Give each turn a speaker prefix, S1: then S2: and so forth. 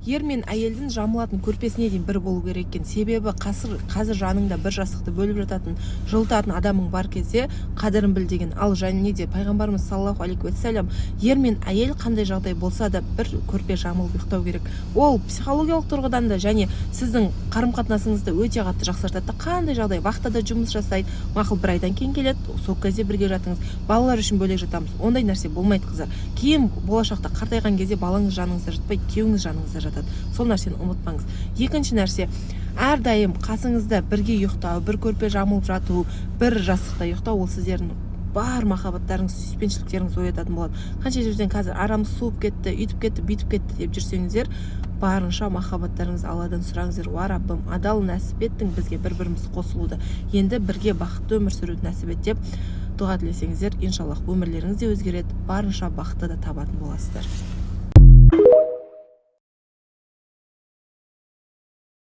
S1: ер мен әйелдің жамылатын көрпесіне дейін бір болу керек екен. Себебі қазір жаныңда бір жастықты бөліп жататын, жылытатын адамың бар кезде қадірін біл деген. Ал және де пайғамбарымыз саллаллаху алейхи уассалам ер мен әйел қандай жағдай болса да бір көрпе жамылып ұйықтау керек. Ол психологиялық тұрғыдан да және сіздің қарым-қатынасыңызды өте қатты жақсартады. Қандай жағдай вахтада жұмыс жасайды, мақұл бір айдан кейін келеді, сол кезде бірге жатыңыз. Балалар үшін бөлек жатамыз. Ондай нәрсе болмайды, қыздар. Кейін болашақта қартайған кезде балаңыз жаныңызда жатпайды, күйеуіңіз жаныңызда жатады. Сол нәрсені ұмытпаңыз. Екінші нәрсе, әрдайым қасыңызда бірге ұйықтау, бір көрпе жамылып жату, бір жастықта ұйықтау, ол сіздердің бар махаббаттарыңыз, сүйіспеншіліктеріңіз оятатын болады. Қанша жерден қазір арамыз суып кетті, үйтіп кетті, бүйтіп кетті деп жүрсеңіздер, барынша махаббаттарыңыз Алладан сұраңыздар. Уа Раббым, адал нәсіп еттің бізге бір-біріміз қосылуды. Енді бірге бақытты өмір сүруді нәсіп ет деп дұға тілесеңіздер, иншаллах өмірлеріңіз де өзгереді, барынша бақытты да табатын боласыздар.